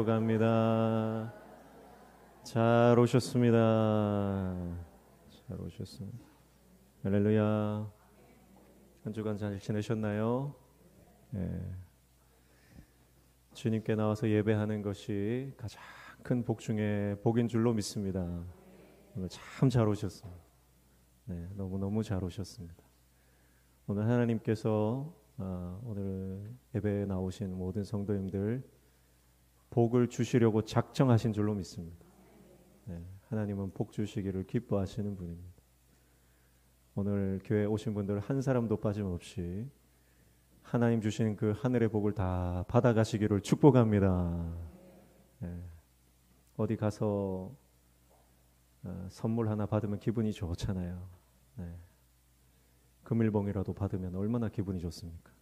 갑니다. 잘 오셨습니다. 잘 오셨습니다. 할렐루야. 한 주간 잘 지내셨나요? 예. 주님께 나와서 예배하는 것이 가장 큰 복 중에 복인 줄로 믿습니다. 오늘 참 잘 오셨습니다. 네, 너무너무 잘 오셨습니다. 오늘 하나님께서 오늘 예배에 나오신 모든 성도님들 복을 주시려고 작정하신 줄로 믿습니다. 네, 하나님은 복 주시기를 기뻐하시는 분입니다. 오늘 교회에 오신 분들 한 사람도 빠짐없이 하나님 주신 그 하늘의 복을 다 받아가시기를 축복합니다. 네, 어디 가서 선물 하나 받으면 기분이 좋잖아요. 네, 금일봉이라도 받으면 얼마나 기분이 좋습니까?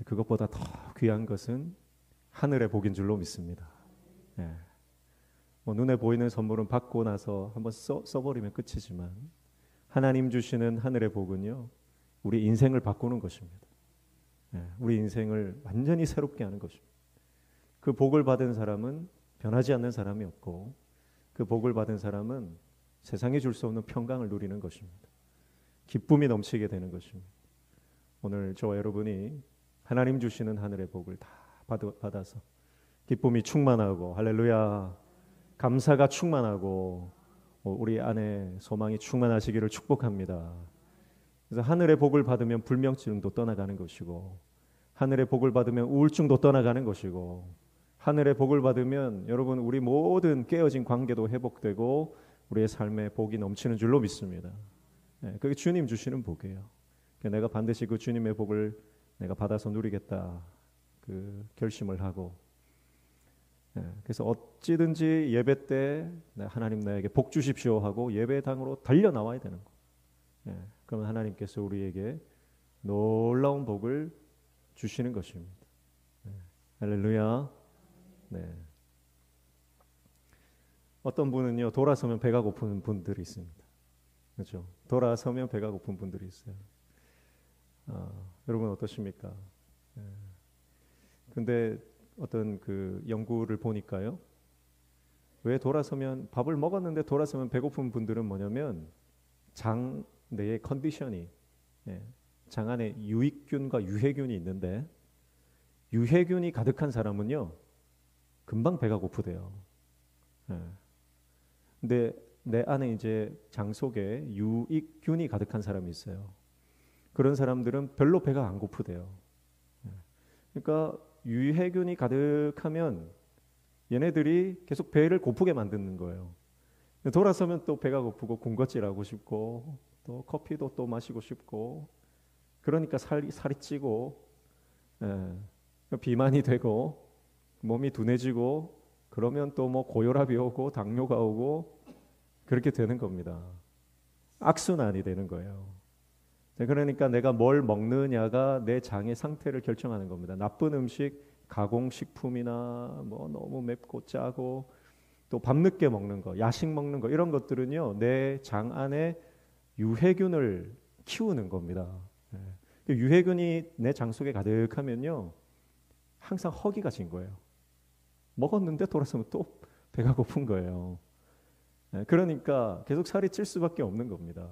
그것보다 더 귀한 것은 하늘의 복인 줄로 믿습니다. 예. 뭐 눈에 보이는 선물은 받고 나서 한번 써버리면 끝이지만 하나님 주시는 하늘의 복은요, 우리 인생을 바꾸는 것입니다. 예. 우리 인생을 완전히 새롭게 하는 것입니다. 그 복을 받은 사람은 변하지 않는 사람이 없고, 그 복을 받은 사람은 세상이 줄 수 없는 평강을 누리는 것입니다. 기쁨이 넘치게 되는 것입니다. 오늘 저와 여러분이 하나님 주시는 하늘의 복을 다 받아서 기쁨이 충만하고, 할렐루야, 감사가 충만하고 우리 안에 소망이 충만하시기를 축복합니다. 그래서 하늘의 복을 받으면 불면증도 떠나가는 것이고, 하늘의 복을 받으면 우울증도 떠나가는 것이고, 하늘의 복을 받으면 여러분 우리 모든 깨어진 관계도 회복되고 우리의 삶에 복이 넘치는 줄로 믿습니다. 네, 그게 주님 주시는 복이에요. 내가 반드시 그 주님의 복을 내가 받아서 누리겠다, 그 결심을 하고, 그래서 어찌든지 예배 때 하나님 나에게 복 주십시오 하고 예배당으로 달려 나와야 되는 거. 그러면 하나님께서 우리에게 놀라운 복을 주시는 것입니다. 할렐루야. 네. 어떤 분은요, 돌아서면 배가 고픈 분들이 있습니다. 그렇죠? 돌아서면 배가 고픈 분들이 있어요. 여러분 어떠십니까? 근데 어떤 그 연구를 보니까요, 왜 돌아서면, 밥을 먹었는데 돌아서면 배고픈 분들은 뭐냐면 장 내의 컨디션이, 장 안에 유익균과 유해균이 있는데, 유해균이 가득한 사람은요 금방 배가 고프대요. 근데 내 안에 이제 장 속에 유익균이 가득한 사람이 있어요. 그런 사람들은 별로 배가 안 고프대요. 그러니까 유해균이 가득하면 얘네들이 계속 배를 고프게 만드는 거예요. 돌아서면 또 배가 고프고 군것질하고 싶고 또 커피도 또 마시고 싶고, 그러니까 살이 찌고, 비만이 되고 몸이 둔해지고, 그러면 또 뭐 고혈압이 오고 당뇨가 오고 그렇게 되는 겁니다. 악순환이 되는 거예요. 그러니까 내가 뭘 먹느냐가 내 장의 상태를 결정하는 겁니다. 나쁜 음식, 가공식품이나 뭐 너무 맵고 짜고 또 밤늦게 먹는 거, 야식 먹는 거, 이런 것들은요 내 장 안에 유해균을 키우는 겁니다. 유해균이 내 장 속에 가득하면요 항상 허기가 진 거예요. 먹었는데 돌아서면 또 배가 고픈 거예요. 그러니까 계속 살이 찔 수밖에 없는 겁니다.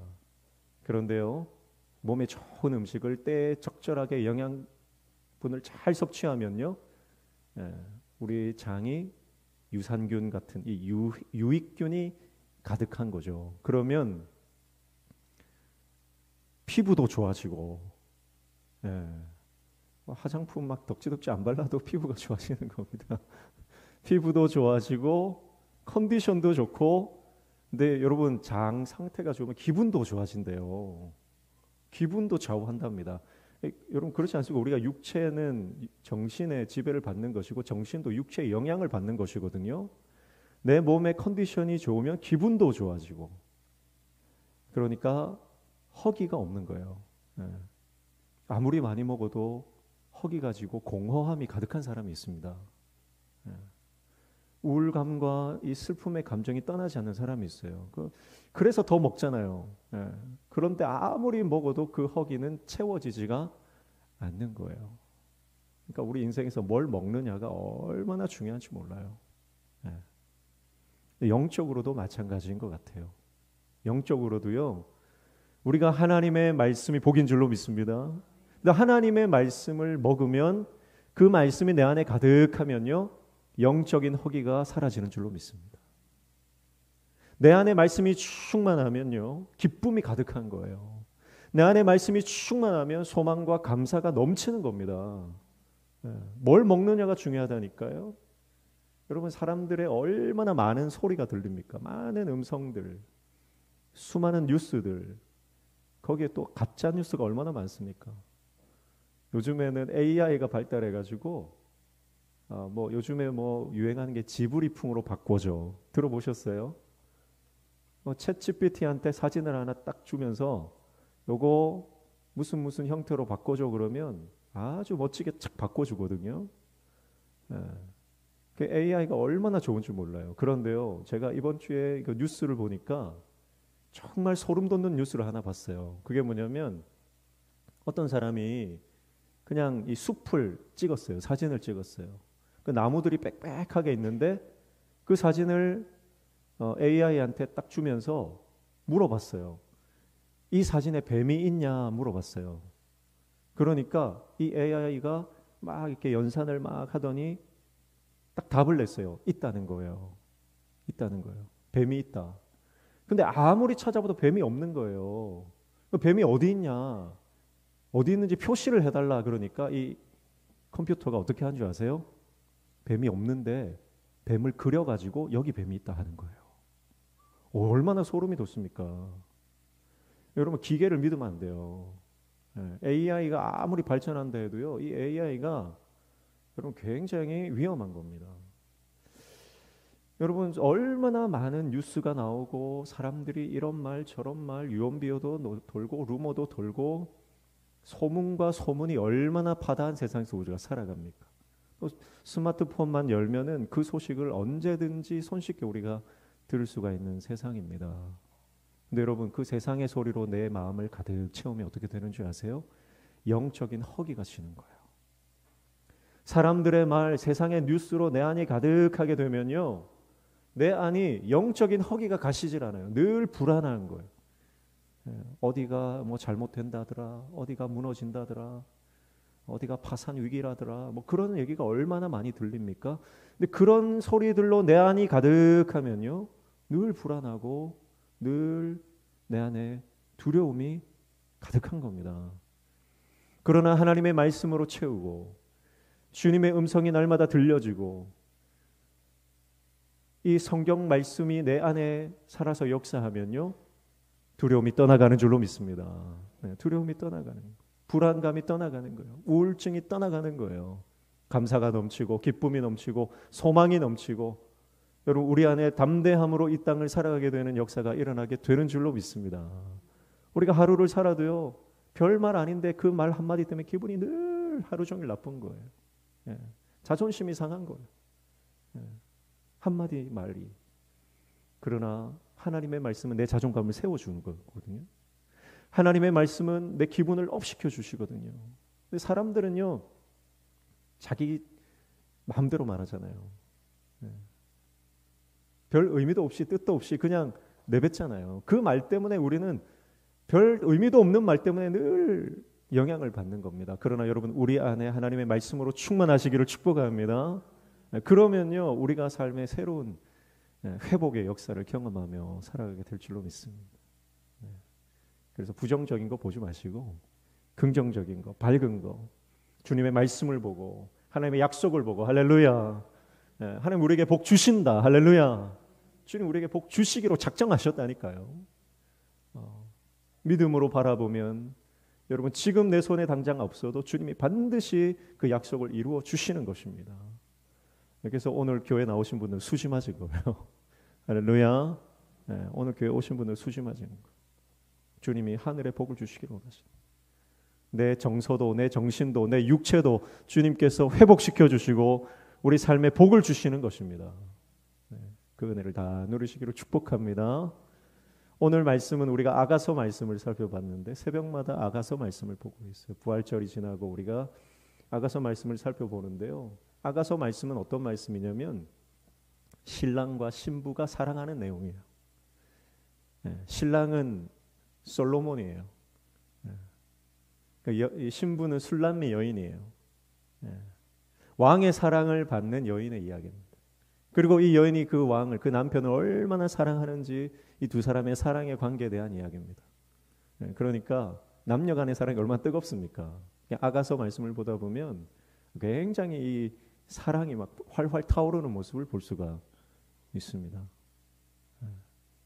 그런데요, 몸에 좋은 음식을 때에 적절하게 영양분을 잘 섭취하면요, 우리 장이 유산균 같은 이 유익균이 가득한 거죠. 그러면 피부도 좋아지고, 화장품 막 덕지덕지 안 발라도 피부가 좋아지는 겁니다. 피부도 좋아지고 컨디션도 좋고, 근데 여러분 장 상태가 좋으면 기분도 좋아진대요. 기분도 좌우한답니다. 여러분 그렇지 않습니까? 우리가 육체는 정신의 지배를 받는 것이고 정신도 육체의 영향을 받는 것이거든요. 내 몸의 컨디션이 좋으면 기분도 좋아지고, 그러니까 허기가 없는 거예요. 아무리 많이 먹어도 허기가 지고 공허함이 가득한 사람이 있습니다. 우울감과 이 슬픔의 감정이 떠나지 않는 사람이 있어요. 그래서 더 먹잖아요. 그런데 아무리 먹어도 그 허기는 채워지지가 않는 거예요. 그러니까 우리 인생에서 뭘 먹느냐가 얼마나 중요한지 몰라요. 예. 영적으로도 마찬가지인 것 같아요. 영적으로도요. 우리가 하나님의 말씀이 복인 줄로 믿습니다. 근데 하나님의 말씀을 먹으면 그 말씀이 내 안에 가득하면요. 영적인 허기가 사라지는 줄로 믿습니다. 내 안에 말씀이 충만하면요. 기쁨이 가득한 거예요. 내 안에 말씀이 충만하면 소망과 감사가 넘치는 겁니다. 뭘 먹느냐가 중요하다니까요. 여러분 사람들의 얼마나 많은 소리가 들립니까? 많은 음성들, 수많은 뉴스들, 거기에 또 가짜 뉴스가 얼마나 많습니까? 요즘에는 AI가 발달해가지고 요즘에 유행하는 게 지브리풍으로 바꿔줘. 들어보셨어요? 챗 GPT한테 사진을 하나 딱 주면서 요거 무슨 형태로 바꿔줘 그러면 아주 멋지게 착 바꿔주거든요. 그 AI가 얼마나 좋은지 몰라요. 그런데요, 제가 이번 주에 그 뉴스를 보니까 정말 소름 돋는 뉴스를 하나 봤어요. 그게 뭐냐면 어떤 사람이 그냥 이 숲을 찍었어요. 사진을 찍었어요. 그 나무들이 빽빽하게 있는데 그 사진을 AI한테 딱 주면서 물어봤어요. 이 사진에 뱀이 있냐 물어봤어요. 그러니까 이 AI가 막 이렇게 연산을 막 하더니 딱 답을 냈어요. 있다는 거예요. 있다는 거예요. 뱀이 있다. 근데 아무리 찾아봐도 뱀이 없는 거예요. 뱀이 어디 있냐? 어디 있는지 표시를 해달라 그러니까 이 컴퓨터가 어떻게 하는 줄 아세요? 뱀이 없는데 뱀을 그려가지고 여기 뱀이 있다 하는 거예요. 얼마나 소름이 돋습니까? 여러분 기계를 믿으면 안 돼요. AI가 아무리 발전한다 해도요. 이 AI가 여러분 굉장히 위험한 겁니다. 여러분 얼마나 많은 뉴스가 나오고 사람들이 이런 말 저런 말 유언비어도 돌고 루머도 돌고 소문과 소문이 얼마나 파다한 세상에서 우리가 살아갑니까? 또 스마트폰만 열면은 그 소식을 언제든지 손쉽게 우리가 들을 수가 있는 세상입니다. 근데 여러분 그 세상의 소리로 내 마음을 가득 채우면 어떻게 되는 줄 아세요? 영적인 허기가 지는 거예요. 사람들의 말, 세상의 뉴스로 내 안이 가득하게 되면요. 내 안이 영적인 허기가 가시질 않아요. 늘 불안한 거예요. 어디가 잘못된다더라, 어디가 무너진다더라, 어디가 파산 위기라더라, 그런 얘기가 얼마나 많이 들립니까? 근데 그런 소리들로 내 안이 가득하면요, 늘 불안하고 늘 내 안에 두려움이 가득한 겁니다. 그러나 하나님의 말씀으로 채우고 주님의 음성이 날마다 들려지고 이 성경 말씀이 내 안에 살아서 역사하면요, 두려움이 떠나가는 줄로 믿습니다. 두려움이 떠나가는 거예요. 불안감이 떠나가는 거예요. 우울증이 떠나가는 거예요. 감사가 넘치고 기쁨이 넘치고 소망이 넘치고 여러분 우리 안에 담대함으로 이 땅을 살아가게 되는 역사가 일어나게 되는 줄로 믿습니다. 우리가 하루를 살아도요, 별말 아닌데 그 말 한마디 때문에 기분이 늘 하루 종일 나쁜 거예요. 자존심이 상한 거예요. 한마디 말이. 그러나 하나님의 말씀은 내 자존감을 세워주는 거거든요. 하나님의 말씀은 내 기분을 업시켜 주시거든요. 근데 사람들은요, 자기 마음대로 말하잖아요. 별 의미도 없이 뜻도 없이 그냥 내뱉잖아요. 그 말 때문에 우리는 별 의미도 없는 말 때문에 늘 영향을 받는 겁니다. 그러나 여러분 우리 안에 하나님의 말씀으로 충만하시기를 축복합니다. 그러면요, 우리가 삶의 새로운 회복의 역사를 경험하며 살아가게 될 줄로 믿습니다. 그래서 부정적인 거 보지 마시고 긍정적인 거, 밝은 거, 주님의 말씀을 보고 하나님의 약속을 보고, 할렐루야, 하나님 우리에게 복 주신다, 할렐루야, 주님 우리에게 복 주시기로 작정하셨다니까요. 믿음으로 바라보면 여러분 지금 내 손에 당장 없어도 주님이 반드시 그 약속을 이루어 주시는 것입니다. 그래서 오늘 교회 나오신 분들 수심하신 거예요. 할렐루야. 오늘 교회 오신 분들 수심하시는 거예요. 주님이 하늘의 복을 주시기를 원하십니다. 내 정서도 내 정신도 내 육체도 주님께서 회복시켜 주시고 우리 삶에 복을 주시는 것입니다. 그 은혜를 다 누리시기를 축복합니다. 오늘 말씀은 우리가 아가서 말씀을 살펴봤는데 새벽마다 아가서 말씀을 보고 있어요. 부활절이 지나고 우리가 아가서 말씀을 살펴보는데요. 아가서 말씀은 어떤 말씀이냐면 신랑과 신부가 사랑하는 내용이에요. 신랑은 솔로몬이에요. 그러니까 신부는 술람미 여인이에요. 왕의 사랑을 받는 여인의 이야기입니다. 그리고 이 여인이 그 왕을, 그 남편을 얼마나 사랑하는지 이 두 사람의 사랑의 관계에 대한 이야기입니다. 그러니까 남녀 간의 사랑이 얼마나 뜨겁습니까? 아가서 말씀을 보다 보면 굉장히 이 사랑이 막 활활 타오르는 모습을 볼 수가 있습니다.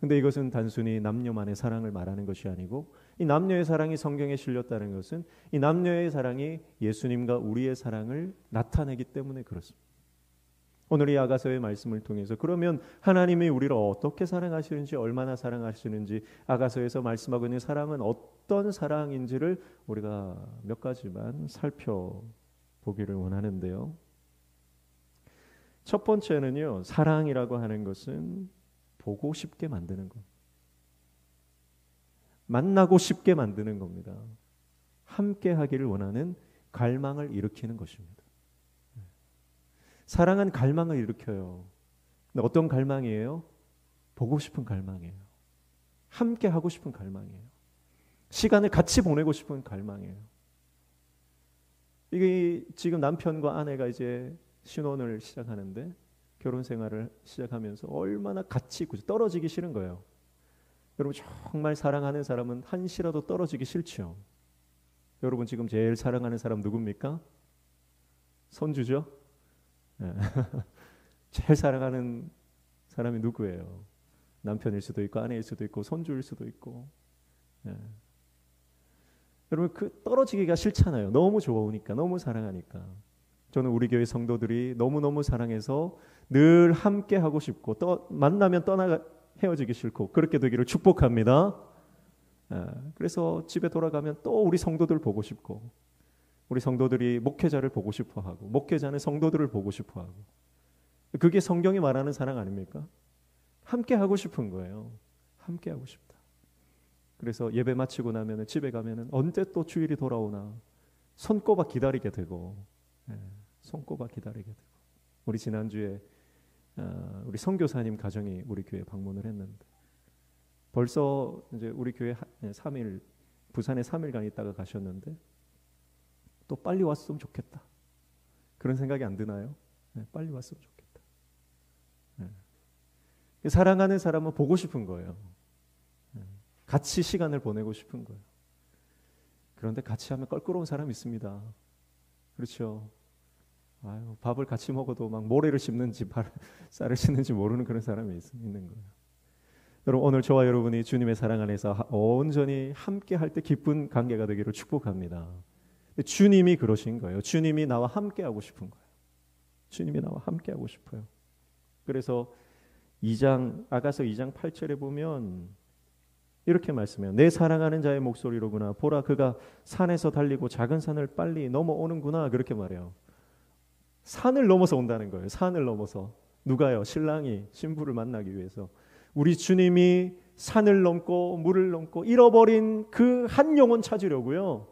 근데 이것은 단순히 남녀만의 사랑을 말하는 것이 아니고 이 남녀의 사랑이 성경에 실렸다는 것은 이 남녀의 사랑이 예수님과 우리의 사랑을 나타내기 때문에 그렇습니다. 오늘 이 아가서의 말씀을 통해서 그러면 하나님이 우리를 어떻게 사랑하시는지, 얼마나 사랑하시는지, 아가서에서 말씀하고 있는 사랑은 어떤 사랑인지를 우리가 몇 가지만 살펴보기를 원하는데요. 첫 번째는요, 사랑이라고 하는 것은 보고 싶게 만드는 것, 만나고 싶게 만드는 겁니다. 함께 하기를 원하는 갈망을 일으키는 것입니다. 사랑은 갈망을 일으켜요. 근데 어떤 갈망이에요? 보고 싶은 갈망이에요. 함께 하고 싶은 갈망이에요. 시간을 같이 보내고 싶은 갈망이에요. 이게 지금 남편과 아내가 이제 신혼을 시작하는데 결혼 생활을 시작하면서 얼마나 같이 있고 떨어지기 싫은 거예요. 여러분 정말 사랑하는 사람은 한시라도 떨어지기 싫죠. 여러분 지금 제일 사랑하는 사람 누굽니까? 손주죠? 제일 사랑하는 사람이 누구예요? 남편일 수도 있고 아내일 수도 있고 손주일 수도 있고. 여러분 그 떨어지기가 싫잖아요. 너무 좋으니까, 너무 사랑하니까. 저는 우리 교회 성도들이 너무너무 사랑해서 늘 함께 하고 싶고 만나면 헤어지기 싫고 그렇게 되기를 축복합니다. 그래서 집에 돌아가면 또 우리 성도들 보고 싶고 우리 성도들이 목회자를 보고 싶어하고 목회자는 성도들을 보고 싶어하고 그게 성경이 말하는 사랑 아닙니까? 함께 하고 싶은 거예요. 함께 하고 싶다. 그래서 예배 마치고 나면 집에 가면 언제 또 주일이 돌아오나 손꼽아 기다리게 되고 손꼽아 기다리게 되고 우리 지난주에 우리 선교사님 가정이 우리 교회 방문을 했는데 벌써 이제 우리 교회 3일 부산에 3일간 있다가 가셨는데 또 빨리 왔으면 좋겠다. 그런 생각이 안 드나요? 빨리 왔으면 좋겠다. 사랑하는 사람은 보고 싶은 거예요. 같이 시간을 보내고 싶은 거예요. 그런데 같이 하면 껄끄러운 사람이 있습니다. 그렇죠? 아유, 밥을 같이 먹어도 막 모래를 씹는지 쌀을 씹는지 모르는 그런 사람이 있는 거예요. 여러분 오늘 저와 여러분이 주님의 사랑 안에서 온전히 함께 할 때 기쁜 관계가 되기를 축복합니다. 주님이 그러신 거예요. 주님이 나와 함께 하고 싶은 거예요. 주님이 나와 함께 하고 싶어요. 그래서 아가서 2장 8절에 보면 이렇게 말씀해요. 내 사랑하는 자의 목소리로구나. 보라 그가 산에서 달리고 작은 산을 빨리 넘어오는구나. 그렇게 말해요. 산을 넘어서 온다는 거예요. 산을 넘어서. 누가요? 신랑이 신부를 만나기 위해서. 우리 주님이 산을 넘고 물을 넘고 잃어버린 그 한 영혼 찾으려고요.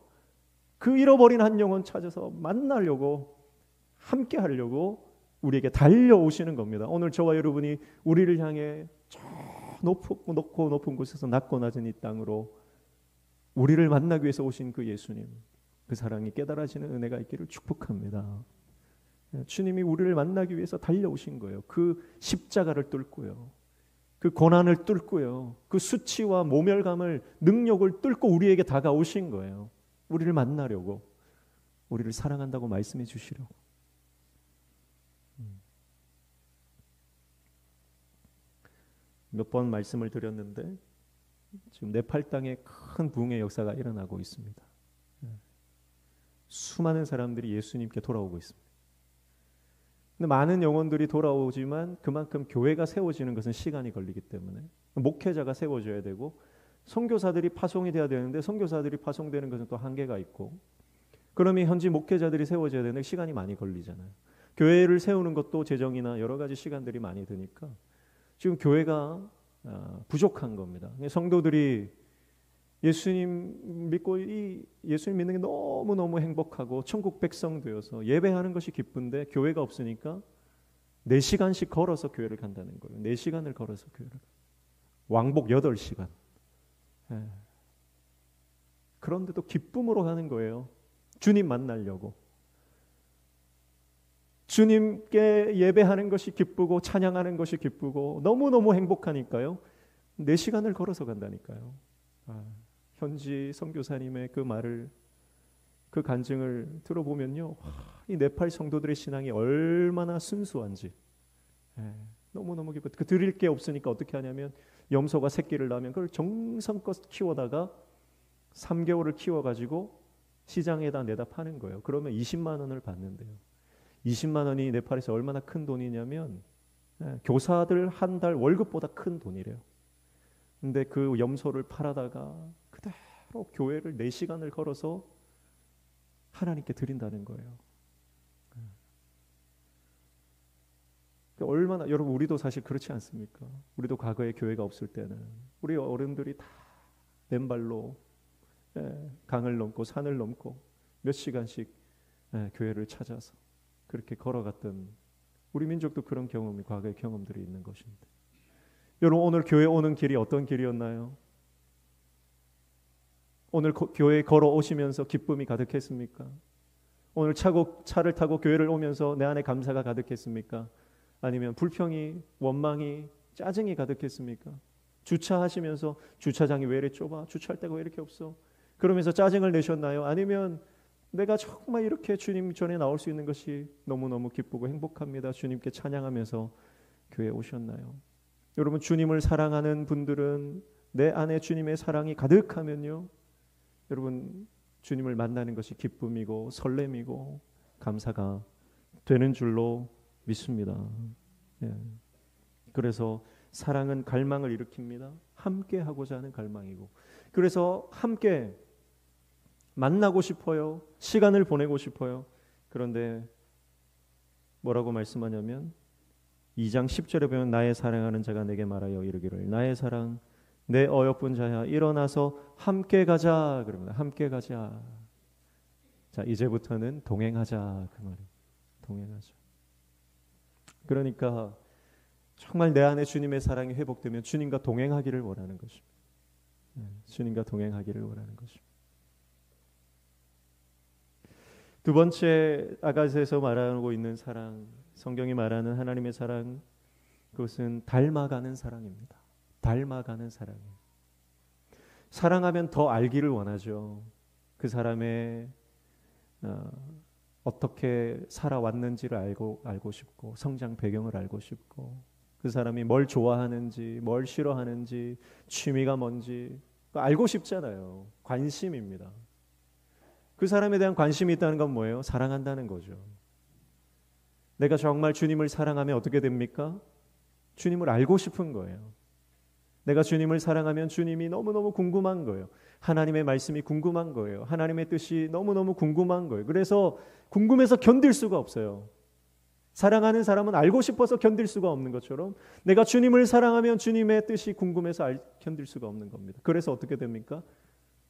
그 잃어버린 한 영혼 찾아서 만나려고 함께 하려고 우리에게 달려오시는 겁니다. 오늘 저와 여러분이 우리를 향해 저 높고 높은 곳에서 낮고 낮은 이 땅으로 우리를 만나기 위해서 오신 그 예수님, 그 사랑이 깨달아지는 은혜가 있기를 축복합니다. 주님이 우리를 만나기 위해서 달려오신 거예요. 그 십자가를 뚫고요. 그 고난을 뚫고요. 그 수치와 모멸감을 능력을 뚫고 우리에게 다가오신 거예요. 우리를 만나려고, 우리를 사랑한다고 말씀해 주시려고. 몇 번 말씀을 드렸는데 지금 네팔 땅에 큰 부흥의 역사가 일어나고 있습니다. 수많은 사람들이 예수님께 돌아오고 있습니다. 근데 많은 영혼들이 돌아오지만 그만큼 교회가 세워지는 것은 시간이 걸리기 때문에 목회자가 세워져야 되고 선교사들이 파송이 돼야 되는데 선교사들이 파송되는 것은 또 한계가 있고 그러면 현지 목회자들이 세워져야 되는데 시간이 많이 걸리잖아요. 교회를 세우는 것도 재정이나 여러 가지 시간들이 많이 드니까 지금 교회가 부족한 겁니다. 성도들이 예수님 믿고 이 예수님 믿는 게 너무너무 행복하고 천국 백성 되어서 예배하는 것이 기쁜데 교회가 없으니까 4시간씩 걸어서 교회를 간다는 거예요. 4시간을 걸어서 교회를. 왕복 8시간. 예. 그런데도 기쁨으로 가는 거예요. 주님 만나려고. 주님께 예배하는 것이 기쁘고 찬양하는 것이 기쁘고 너무너무 행복하니까요. 4시간을 걸어서 간다니까요. 현지 선교사님의 그 말을, 그 간증을 들어보면요, 이 네팔 성도들의 신앙이 얼마나 순수한지 너무너무 기뻐. 그 드릴 게 없으니까 어떻게 하냐면 염소가 새끼를 낳으면 그걸 정성껏 키워다가 3개월을 키워가지고 시장에다 내다 파는 거예요. 그러면 20만 원을 받는데요. 20만 원이 네팔에서 얼마나 큰 돈이냐면 교사들 한 달 월급보다 큰 돈이래요. 근데 그 염소를 팔아다가 그대로 교회를 4시간을 걸어서 하나님께 드린다는 거예요. 얼마나, 여러분 우리도 사실 그렇지 않습니까? 우리도 과거에 교회가 없을 때는 우리 어른들이 다 맨발로 강을 넘고 산을 넘고 몇 시간씩 교회를 찾아서 그렇게 걸어갔던, 우리 민족도 그런 경험이, 과거의 경험들이 있는 것인데, 여러분 오늘 교회 오는 길이 어떤 길이었나요? 오늘 교회에 걸어오시면서 기쁨이 가득했습니까? 오늘 차를 타고 교회를 오면서 내 안에 감사가 가득했습니까? 아니면 불평이, 원망이, 짜증이 가득했습니까? 주차하시면서 주차장이 왜 이렇게 좁아? 주차할 데가 왜 이렇게 없어? 그러면서 짜증을 내셨나요? 아니면 내가 정말 이렇게 주님 전에 나올 수 있는 것이 너무너무 기쁘고 행복합니다, 주님께 찬양하면서 교회에 오셨나요? 여러분 주님을 사랑하는 분들은 내 안에 주님의 사랑이 가득하면요, 여러분 주님을 만나는 것이 기쁨이고 설렘이고 감사가 되는 줄로 믿습니다. 그래서 사랑은 갈망을 일으킵니다. 함께 하고자 하는 갈망이고, 그래서 함께 만나고 싶어요. 시간을 보내고 싶어요. 그런데 뭐라고 말씀하냐면 2장 10절에 보면 나의 사랑하는 자가 내게 말하여 이르기를 나의 사랑 내 어여쁜 자야 일어나서 함께 가자. 그럽니다. 함께 가자. 자, 이제부터는 동행하자 그 말이에요. 동행하자. 그러니까 정말 내 안에 주님의 사랑이 회복되면 주님과 동행하기를 원하는 것입니다. 주님과 동행하기를 원하는 것입니다. 두 번째, 아가서에서 말하고 있는 사랑, 성경이 말하는 하나님의 사랑, 그것은 닮아가는 사랑입니다. 닮아가는 사랑이에요. 사랑하면 더 알기를 원하죠. 그 사람의 어떻게 살아왔는지를 알고 싶고, 성장 배경을 알고 싶고, 그 사람이 뭘 좋아하는지, 뭘 싫어하는지, 취미가 뭔지 알고 싶잖아요. 관심입니다. 그 사람에 대한 관심이 있다는 건 뭐예요? 사랑한다는 거죠. 내가 정말 주님을 사랑하면 어떻게 됩니까? 주님을 알고 싶은 거예요. 내가 주님을 사랑하면 주님이 너무너무 궁금한 거예요. 하나님의 말씀이 궁금한 거예요. 하나님의 뜻이 너무너무 궁금한 거예요. 그래서 궁금해서 견딜 수가 없어요. 사랑하는 사람은 알고 싶어서 견딜 수가 없는 것처럼 내가 주님을 사랑하면 주님의 뜻이 궁금해서 견딜 수가 없는 겁니다. 그래서 어떻게 됩니까?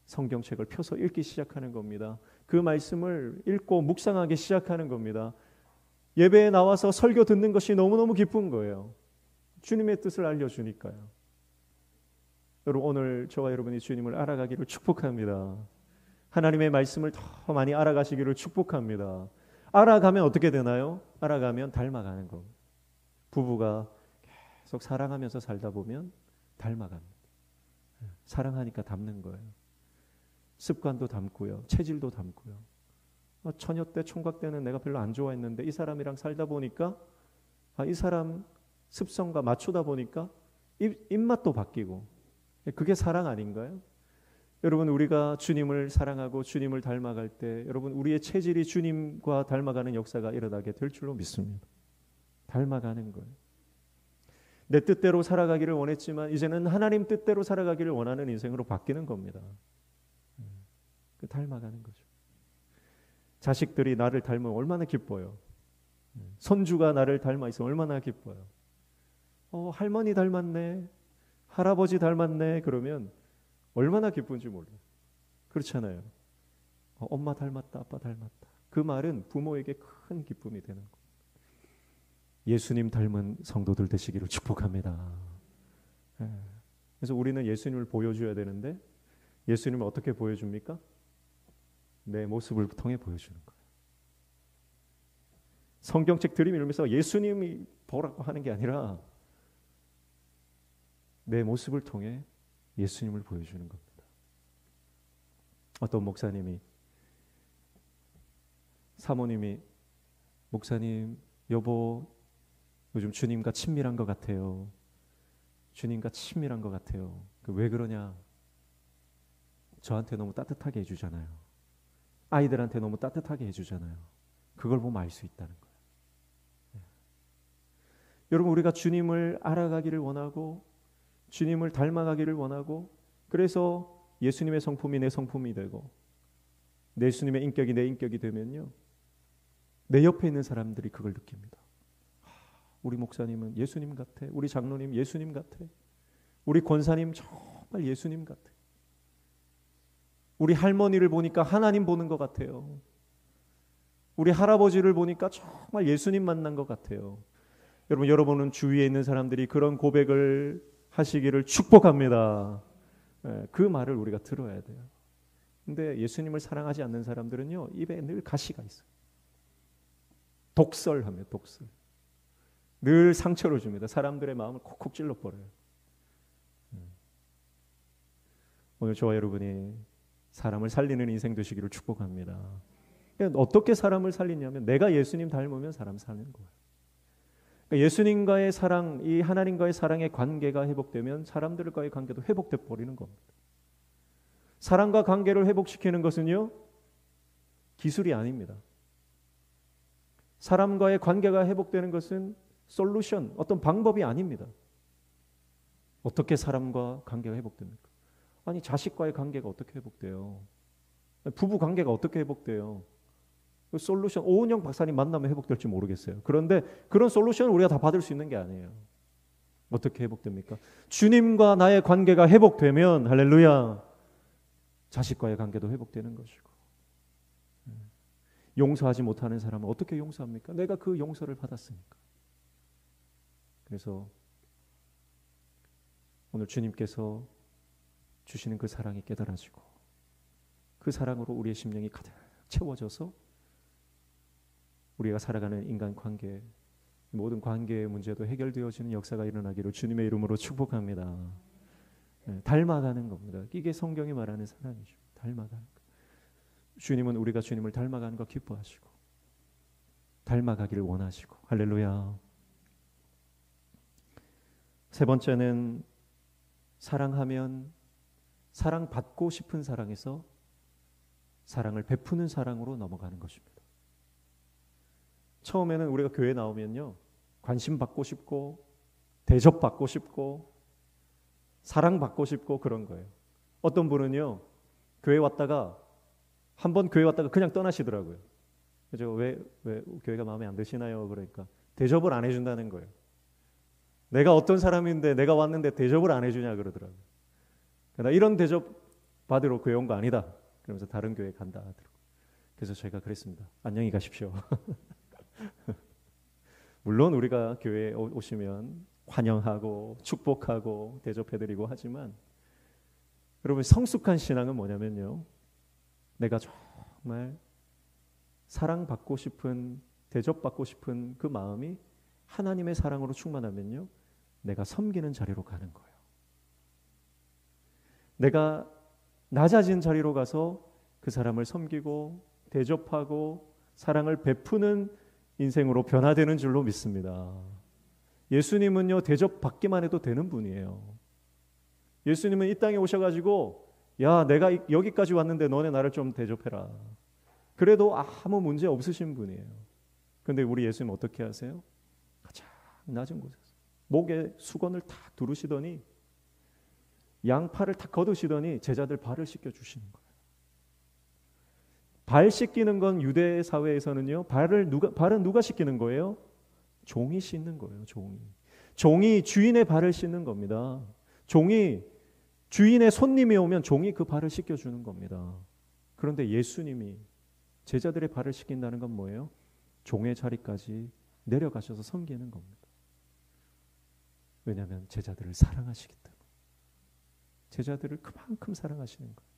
성경책을 펴서 읽기 시작하는 겁니다. 그 말씀을 읽고 묵상하기 시작하는 겁니다. 예배에 나와서 설교 듣는 것이 너무너무 기쁜 거예요. 주님의 뜻을 알려주니까요. 여러분 오늘 저와 여러분이 주님을 알아가기를 축복합니다. 하나님의 말씀을 더 많이 알아가시기를 축복합니다. 알아가면 어떻게 되나요? 알아가면 닮아가는 겁니다. 부부가 계속 사랑하면서 살다 보면 닮아갑니다. 사랑하니까 닮는 거예요. 습관도 닮고요. 체질도 닮고요. 처녀 때 총각 때는 내가 별로 안 좋아했는데 이 사람이랑 살다 보니까 이 사람 습성과 맞추다 보니까 입맛도 바뀌고, 그게 사랑 아닌가요? 여러분 우리가 주님을 사랑하고 주님을 닮아갈 때 여러분 우리의 체질이 주님과 닮아가는 역사가 일어나게 될 줄로 믿습니다. 닮아가는 거예요. 내 뜻대로 살아가기를 원했지만 이제는 하나님 뜻대로 살아가기를 원하는 인생으로 바뀌는 겁니다. 그 닮아가는 거죠. 자식들이 나를 닮으면 얼마나 기뻐요. 손주가 나를 닮아 있으면 얼마나 기뻐요. 할머니 닮았네, 할아버지 닮았네 그러면 얼마나 기쁜지 몰라요. 그렇잖아요. 엄마 닮았다, 아빠 닮았다. 그 말은 부모에게 큰 기쁨이 되는 거예요. 예수님 닮은 성도들 되시기를 축복합니다. 그래서 우리는 예수님을 보여줘야 되는데 예수님을 어떻게 보여줍니까? 내 모습을 통해 보여주는 거예요. 성경책 들이밀면서 예수님이 보라고 하는 게 아니라 내 모습을 통해 예수님을 보여주는 겁니다. 어떤 목사님이 사모님이 목사님 여보 요즘 주님과 친밀한 것 같아요. 주님과 친밀한 것 같아요. 왜 그러냐? 저한테 너무 따뜻하게 해주잖아요. 아이들한테 너무 따뜻하게 해주잖아요. 그걸 보면 알 수 있다는 거예요. 여러분 우리가 주님을 알아가기를 원하고 주님을 닮아가기를 원하고 그래서 예수님의 성품이 내 성품이 되고 예수님의 인격이 내 인격이 되면요. 내 옆에 있는 사람들이 그걸 느낍니다. 우리 목사님은 예수님 같아. 우리 장로님 예수님 같아. 우리 권사님 정말 예수님 같아. 우리 할머니를 보니까 하나님 보는 것 같아요. 우리 할아버지를 보니까 정말 예수님 만난 것 같아요. 여러분은 주위에 있는 사람들이 그런 고백을 하시기를 축복합니다. 그 말을 우리가 들어야 돼요. 근데 예수님을 사랑하지 않는 사람들은요, 입에 늘 가시가 있어요. 독설합니다. 독설. 늘 상처를 줍니다. 사람들의 마음을 콕콕 찔러버려요. 오늘 저와 여러분이 사람을 살리는 인생 되시기를 축복합니다. 어떻게 사람을 살리냐면 내가 예수님 닮으면 사람 사는 거예요. 예수님과의 사랑, 이 하나님과의 사랑의 관계가 회복되면 사람들과의 관계도 회복돼 버리는 겁니다. 사랑과 관계를 회복시키는 것은요, 기술이 아닙니다. 사람과의 관계가 회복되는 것은 솔루션, 어떤 방법이 아닙니다. 어떻게 사람과 관계가 회복됩니까? 아니, 자식과의 관계가 어떻게 회복돼요? 부부 관계가 어떻게 회복돼요? 그 솔루션, 오은영 박사님 만나면 회복될지 모르겠어요. 그런데 그런 솔루션을 우리가 다 받을 수 있는 게 아니에요. 어떻게 회복됩니까? 주님과 나의 관계가 회복되면 할렐루야, 자식과의 관계도 회복되는 것이고, 용서하지 못하는 사람은 어떻게 용서합니까? 내가 그 용서를 받았으니까. 그래서 오늘 주님께서 주시는 그 사랑이 깨달아지고 그 사랑으로 우리의 심령이 가득 채워져서 우리가 살아가는 인간 관계, 모든 관계의 문제도 해결되어지는 역사가 일어나기를 주님의 이름으로 축복합니다. 닮아가는 겁니다. 이게 성경이 말하는 사랑이죠. 닮아가는 것. 주님은 우리가 주님을 닮아가는 거 기뻐하시고 닮아가기를 원하시고 할렐루야. 세 번째는 사랑하면 사랑받고 싶은 사랑에서 사랑을 베푸는 사랑으로 넘어가는 것입니다. 처음에는 우리가 교회 나오면요, 관심받고 싶고 대접받고 싶고 사랑받고 싶고 그런 거예요. 어떤 분은요, 교회 왔다가 한번 교회 왔다가 그냥 떠나시더라고요. 그죠? 왜 교회가 마음에 안 드시나요? 그러니까 대접을 안 해준다는 거예요. 내가 어떤 사람인데 내가 왔는데 대접을 안 해주냐 그러더라고요. 나 이런 대접 받으러 교회 온 거 아니다. 그러면서 다른 교회 간다 하더라고요. 그래서 제가 그랬습니다. 안녕히 가십시오. 물론 우리가 교회에 오시면 환영하고 축복하고 대접해드리고 하지만 여러분, 성숙한 신앙은 뭐냐면요, 내가 정말 사랑받고 싶은, 대접받고 싶은 그 마음이 하나님의 사랑으로 충만하면요, 내가 섬기는 자리로 가는 거예요. 내가 낮아진 자리로 가서 그 사람을 섬기고 대접하고 사랑을 베푸는 인생으로 변화되는 줄로 믿습니다. 예수님은요, 대접받기만 해도 되는 분이에요. 예수님은 이 땅에 오셔가지고 야, 내가 여기까지 왔는데 너네 나를 좀 대접해라. 그래도 아무 문제 없으신 분이에요. 그런데 우리 예수님 어떻게 하세요? 가장 낮은 곳에서 목에 수건을 탁 두르시더니 양팔을 탁 걷으시더니 제자들 발을 씻겨주시는 거예요. 발 씻기는 건 유대 사회에서는요, 발은 누가 씻기는 거예요? 종이 씻는 거예요. 종이 주인의 발을 씻는 겁니다. 종이 주인의 손님이 오면 종이 그 발을 씻겨주는 겁니다. 그런데 예수님이 제자들의 발을 씻긴다는 건 뭐예요? 종의 자리까지 내려가셔서 섬기는 겁니다. 왜냐하면 제자들을 사랑하시기 때문에. 제자들을 그만큼 사랑하시는 거예요.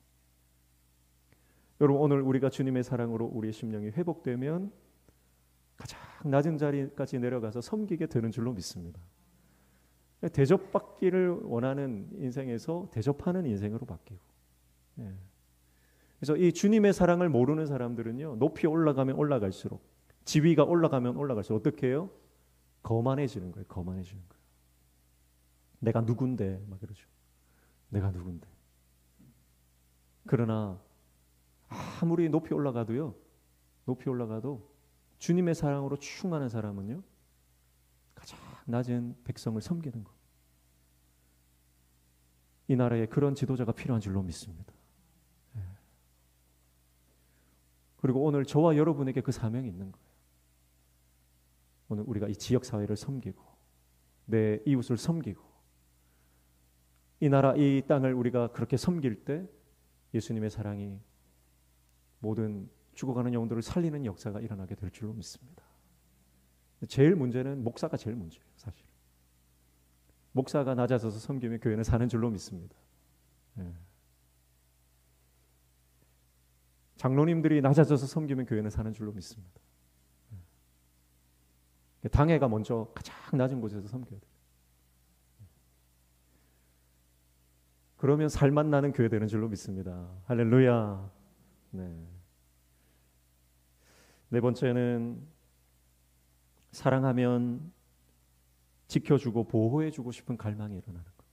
여러분, 오늘 우리가 주님의 사랑으로 우리의 심령이 회복되면 가장 낮은 자리까지 내려가서 섬기게 되는 줄로 믿습니다. 대접받기를 원하는 인생에서 대접하는 인생으로 바뀌고. 예. 그래서 이 주님의 사랑을 모르는 사람들은요, 높이 올라가면 올라갈수록, 지위가 올라가면 올라갈수록 어떻게 해요? 거만해지는 거예요. 거만해지는 거예요. 내가 누군데 막 이러죠. 내가 누군데. 그러나 아무리 높이 올라가도요, 높이 올라가도 주님의 사랑으로 충만한 사람은요, 가장 낮은 백성을 섬기는 것. 이 나라에 그런 지도자가 필요한 줄로 믿습니다. 그리고 오늘 저와 여러분에게 그 사명이 있는 거예요. 오늘 우리가 이 지역사회를 섬기고 내 이웃을 섬기고 이 나라, 이 땅을 우리가 그렇게 섬길 때 예수님의 사랑이 모든 죽어가는 영혼들을 살리는 역사가 일어나게 될 줄로 믿습니다. 제일 문제는 목사가 제일 문제예요. 사실 목사가 낮아져서 섬기면 교회는 사는 줄로 믿습니다. 예. 장로님들이 낮아져서 섬기면 교회는 사는 줄로 믿습니다. 예. 당회가 먼저 가장 낮은 곳에서 섬겨야 돼요. 그러면 살맛 나는 교회 되는 줄로 믿습니다. 할렐루야. 네. 네 번째는 사랑하면 지켜주고 보호해주고 싶은 갈망이 일어나는 것.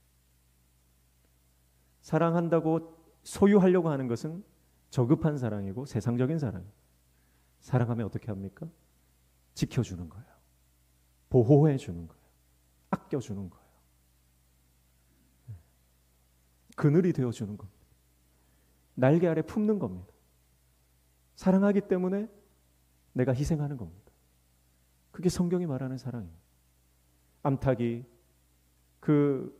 사랑한다고 소유하려고 하는 것은 저급한 사랑이고 세상적인 사랑이에요. 사랑하면 어떻게 합니까? 지켜주는 거예요. 보호해주는 거예요. 아껴주는 거예요. 그늘이 되어주는 겁니다. 날개 아래 품는 겁니다. 사랑하기 때문에 내가 희생하는 겁니다. 그게 성경이 말하는 사랑이에요. 암탉이 그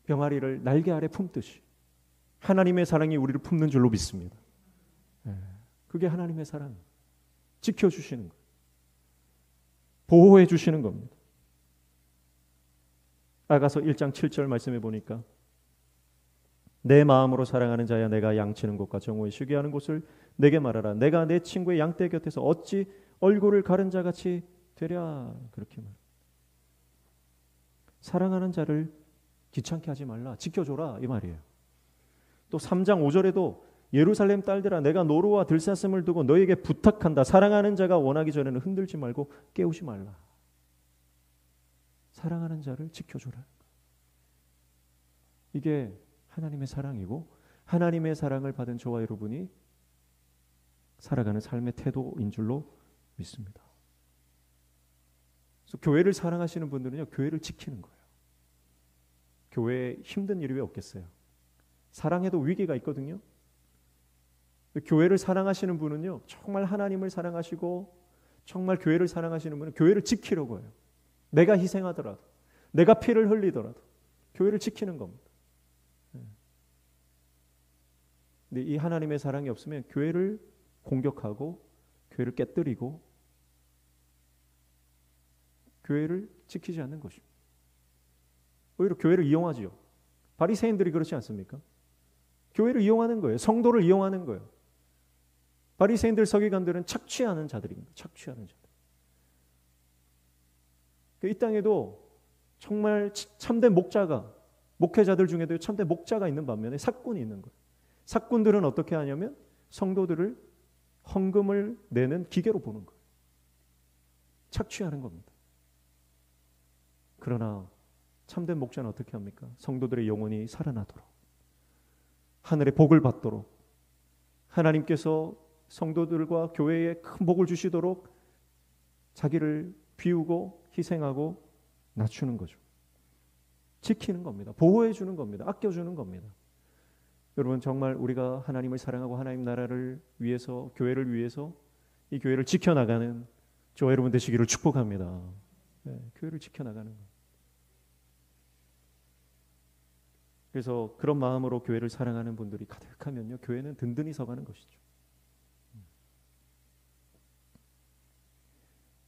병아리를 날개 아래 품듯이 하나님의 사랑이 우리를 품는 줄로 믿습니다. 그게 하나님의 사랑이에요. 지켜주시는 거예요. 보호해 주시는 겁니다. 아가서 1장 7절 말씀해 보니까 내 마음으로 사랑하는 자야 내가 양치는 곳과 정오에 쉬게 하는 곳을 내게 말하라. 내가 내 친구의 양떼 곁에서 어찌 얼굴을 가른 자같이 되랴. 그렇게 말합니다. 사랑하는 자를 귀찮게 하지 말라. 지켜줘라 이 말이에요. 또 3장 5절에도 예루살렘 딸들아 내가 노루와 들사슴을 두고 너에게 부탁한다. 사랑하는 자가 원하기 전에는 흔들지 말고 깨우지 말라. 사랑하는 자를 지켜줘라. 이게 하나님의 사랑이고 하나님의 사랑을 받은 저와 여러분이 살아가는 삶의 태도인 줄로 믿습니다. 그래서 교회를 사랑하시는 분들은요, 교회를 지키는 거예요. 교회에 힘든 일이 왜 없겠어요? 사랑해도 위기가 있거든요. 교회를 사랑하시는 분은요, 정말 하나님을 사랑하시고 정말 교회를 사랑하시는 분은 교회를 지키려고 해요. 내가 희생하더라도, 내가 피를 흘리더라도 교회를 지키는 겁니다. 근데 이 하나님의 사랑이 없으면 교회를 공격하고 교회를 깨뜨리고 교회를 지키지 않는 것입니다. 오히려 교회를 이용하지요. 바리새인들이 그렇지 않습니까? 교회를 이용하는 거예요. 성도를 이용하는 거예요. 바리새인들 서기관들은 착취하는 자들입니다. 착취하는 자들. 이 땅에도 정말 참된 목자가, 목회자들 중에도 참된 목자가 있는 반면에 삭군이 있는 거예요. 삭군들은 어떻게 하냐면 성도들을 헌금을 내는 기계로 보는 거예요. 착취하는 겁니다. 그러나 참된 목자는 어떻게 합니까? 성도들의 영혼이 살아나도록, 하늘의 복을 받도록, 하나님께서 성도들과 교회에 큰 복을 주시도록 자기를 비우고 희생하고 낮추는 거죠. 지키는 겁니다. 보호해 주는 겁니다. 아껴주는 겁니다. 여러분, 정말 우리가 하나님을 사랑하고 하나님 나라를 위해서, 교회를 위해서 이 교회를 지켜나가는 저와 여러분 되시기를 축복합니다. 네, 교회를 지켜나가는 것. 그래서 그런 마음으로 교회를 사랑하는 분들이 가득하면요, 교회는 든든히 서가는 것이죠.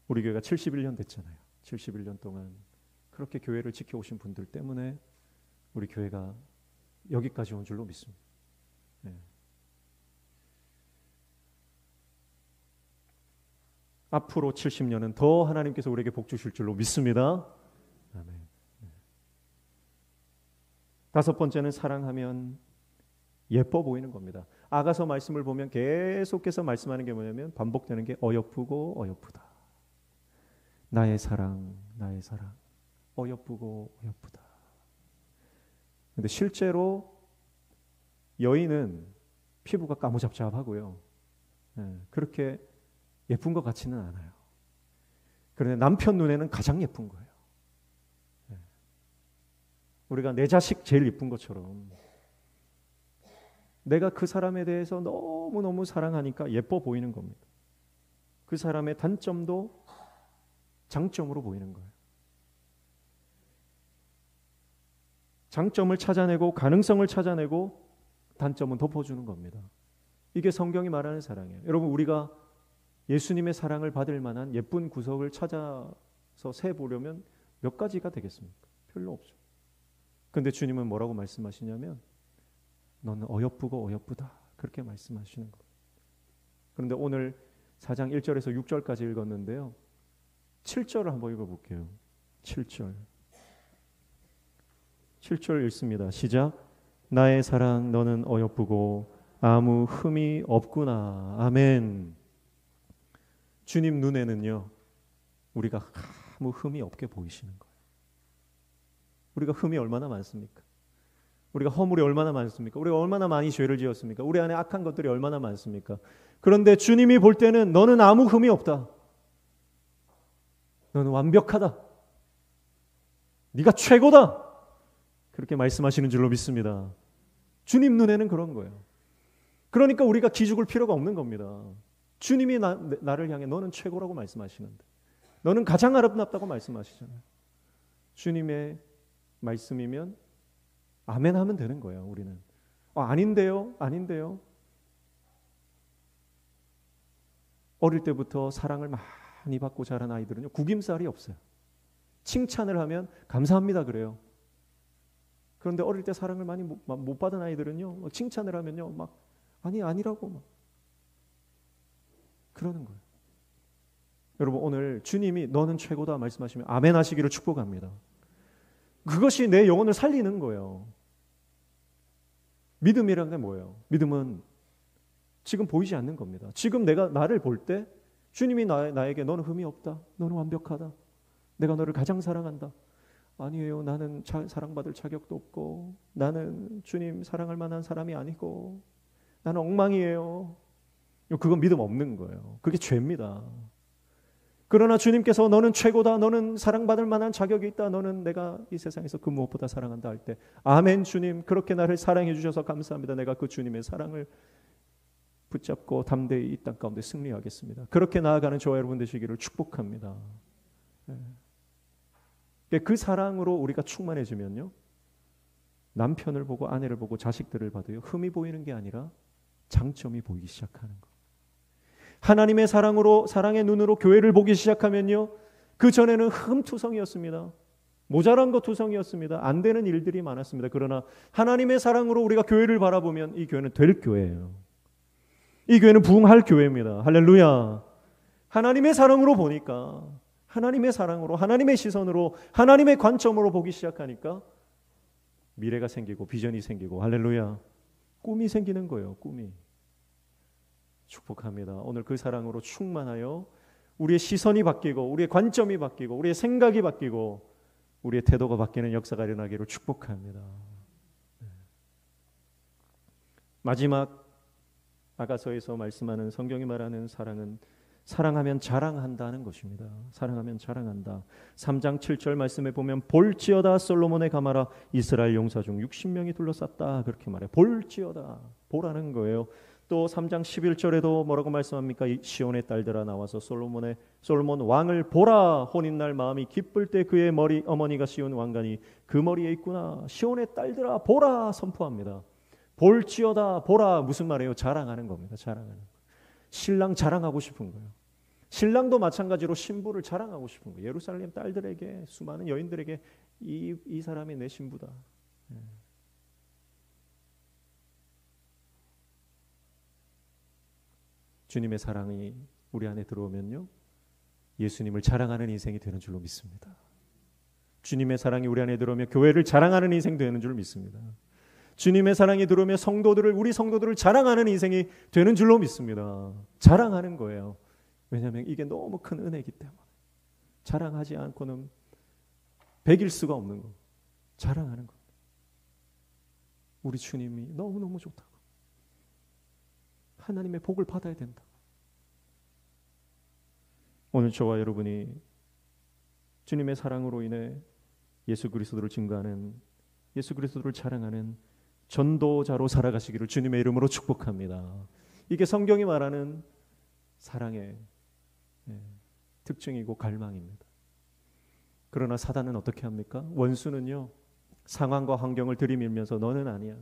우리 교회가 71년 됐잖아요. 71년 동안 그렇게 교회를 지켜오신 분들 때문에 우리 교회가 여기까지 온 줄로 믿습니다. 네. 앞으로 70년은 더 하나님께서 우리에게 복 주실 줄로 믿습니다. 아멘. 네. 다섯 번째는 사랑하면 예뻐 보이는 겁니다. 아가서 말씀을 보면 계속해서 말씀하는 게 뭐냐면 반복되는 게 어여쁘고 어여쁘다. 나의 사랑, 나의 사랑. 어여쁘고 어여쁘다. 근데 실제로 여인은 피부가 까무잡잡하고요. 그렇게 예쁜 것 같지는 않아요. 그런데 남편 눈에는 가장 예쁜 거예요. 우리가 내 자식 제일 예쁜 것처럼 내가 그 사람에 대해서 너무너무 사랑하니까 예뻐 보이는 겁니다. 그 사람의 단점도 장점으로 보이는 거예요. 장점을 찾아내고 가능성을 찾아내고 단점은 덮어주는 겁니다. 이게 성경이 말하는 사랑이에요. 여러분, 우리가 예수님의 사랑을 받을 만한 예쁜 구석을 찾아서 세보려면 몇 가지가 되겠습니까? 별로 없죠. 그런데 주님은 뭐라고 말씀하시냐면 너는 어여쁘고 어여쁘다, 그렇게 말씀하시는 거예요. 그런데 오늘 4장 1절에서 6절까지 읽었는데요, 7절을 한번 읽어볼게요. 7절 읽습니다. 시작. 나의 사랑, 너는 어여쁘고 아무 흠이 없구나. 아멘. 주님 눈에는요, 우리가 아무 흠이 없게 보이시는 거예요. 우리가 흠이 얼마나 많습니까? 우리가 허물이 얼마나 많습니까? 우리가 얼마나 많이 죄를 지었습니까? 우리 안에 악한 것들이 얼마나 많습니까? 그런데 주님이 볼 때는 너는 아무 흠이 없다. 너는 완벽하다. 네가 최고다. 그렇게 말씀하시는 줄로 믿습니다. 주님 눈에는 그런 거예요. 그러니까 우리가 기죽을 필요가 없는 겁니다. 주님이 나를 향해 너는 최고라고 말씀하시는데, 너는 가장 아름답다고 말씀하시잖아요. 주님의 말씀이면 아멘 하면 되는 거예요. 우리는 아닌데요, 아닌데요. 어릴 때부터 사랑을 많이 받고 자란 아이들은요, 구김살이 없어요. 칭찬을 하면 감사합니다 그래요. 그런데 어릴 때 사랑을 많이 못 받은 아이들은요, 칭찬을 하면요, 막 아니라고 막 그러는 거예요. 여러분, 오늘 주님이 너는 최고다 말씀하시면 아멘 하시기를 축복합니다. 그것이 내 영혼을 살리는 거예요. 믿음이라는 게 뭐예요? 믿음은 지금 보이지 않는 겁니다. 지금 내가 나를 볼 때 주님이 나에게 너는 흠이 없다, 너는 완벽하다, 내가 너를 가장 사랑한다. 아니에요, 나는 사랑받을 자격도 없고, 나는 주님 사랑할 만한 사람이 아니고, 나는 엉망이에요. 그건 믿음 없는 거예요. 그게 죄입니다. 그러나 주님께서 너는 최고다, 너는 사랑받을 만한 자격이 있다, 너는 내가 이 세상에서 그 무엇보다 사랑한다 할 때 아멘, 주님 그렇게 나를 사랑해 주셔서 감사합니다. 내가 그 주님의 사랑을 붙잡고 담대히 이 땅 가운데 승리하겠습니다. 그렇게 나아가는 저와 여러분 되시기를 축복합니다. 그 사랑으로 우리가 충만해지면요, 남편을 보고 아내를 보고 자식들을 봐도요, 흠이 보이는 게 아니라 장점이 보이기 시작하는 거. 하나님의 사랑으로, 사랑의 눈으로 교회를 보기 시작하면요, 그 전에는 흠투성이었습니다. 모자란 것 투성이었습니다. 안 되는 일들이 많았습니다. 그러나 하나님의 사랑으로 우리가 교회를 바라보면 이 교회는 될 교회예요. 이 교회는 부흥할 교회입니다. 할렐루야. 하나님의 사랑으로 보니까, 하나님의 사랑으로, 하나님의 시선으로, 하나님의 관점으로 보기 시작하니까 미래가 생기고 비전이 생기고, 할렐루야, 꿈이 생기는 거예요. 꿈이. 축복합니다. 오늘 그 사랑으로 충만하여 우리의 시선이 바뀌고, 우리의 관점이 바뀌고, 우리의 생각이 바뀌고, 우리의 태도가 바뀌는 역사가 일어나기를 축복합니다. 마지막 아가서에서 말씀하는, 성경이 말하는 사랑은 사랑하면 자랑한다는 것입니다. 사랑하면 자랑한다. 3장 7절 말씀에 보면 볼지어다 솔로몬의 가마라 이스라엘 용사 중 60명이 둘러쌌다, 그렇게 말해요. 볼지어다, 보라는 거예요. 또 3장 11절에도 뭐라고 말씀합니까? 이 시온의 딸들아 나와서 솔로몬 왕을 보라. 혼인날 마음이 기쁠 때 그의 어머니가 씌운 왕관이 그 머리에 있구나. 시온의 딸들아 보라 선포합니다. 볼지어다 보라. 무슨 말이에요? 자랑하는 겁니다. 자랑하는 거. 신랑 자랑하고 싶은 거예요. 신랑도 마찬가지로 신부를 자랑하고 싶은 거예요. 예루살렘 딸들에게, 수많은 여인들에게 이 사람이 내 신부다. 주님의 사랑이 우리 안에 들어오면요, 예수님을 자랑하는 인생이 되는 줄로 믿습니다. 주님의 사랑이 우리 안에 들어오면 교회를 자랑하는 인생 되는 줄 믿습니다. 주님의 사랑이 들어오면 우리 성도들을 자랑하는 인생이 되는 줄로 믿습니다. 자랑하는 거예요. 왜냐하면 이게 너무 큰 은혜이기 때문에. 자랑하지 않고는 배길 수가 없는 거. 자랑하는 거. 우리 주님이 너무너무 좋다고. 하나님의 복을 받아야 된다. 오늘 저와 여러분이 주님의 사랑으로 인해 예수 그리스도를 증거하는, 예수 그리스도를 자랑하는 전도자로 살아가시기를 주님의 이름으로 축복합니다. 이게 성경이 말하는 사랑의 특징이고 갈망입니다. 그러나 사단은 어떻게 합니까? 원수는요, 상황과 환경을 들이밀면서 너는 아니야.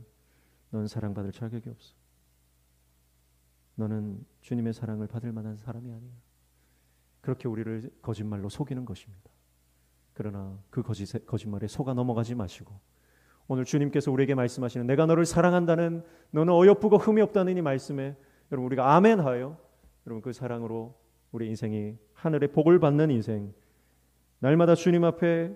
너는 사랑받을 자격이 없어. 너는 주님의 사랑을 받을 만한 사람이 아니야. 그렇게 우리를 거짓말로 속이는 것입니다. 그러나 그 거짓말에 속아 넘어가지 마시고, 오늘 주님께서 우리에게 말씀하시는 내가 너를 사랑한다는, 너는 어여쁘고 흠이 없다는 이 말씀에 여러분 우리가 아멘하여 여러분 그 사랑으로 우리 인생이 하늘의 복을 받는 인생, 날마다 주님 앞에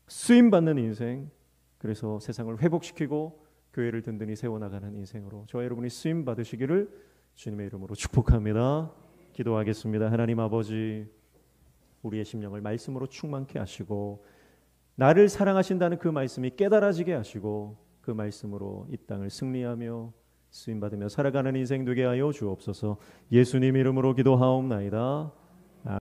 쓰임받는 인생, 그래서 세상을 회복시키고 교회를 든든히 세워나가는 인생으로 저와 여러분이 쓰임 받으시기를 주님의 이름으로 축복합니다. 기도하겠습니다. 하나님 아버지, 우리의 심령을 말씀으로 충만케 하시고 나를 사랑하신다는 그 말씀이 깨달아지게 하시고 그 말씀으로 이 땅을 승리하며 쓰임받으며 살아가는 인생 되게 하여 주옵소서. 예수님 이름으로 기도하옵나이다.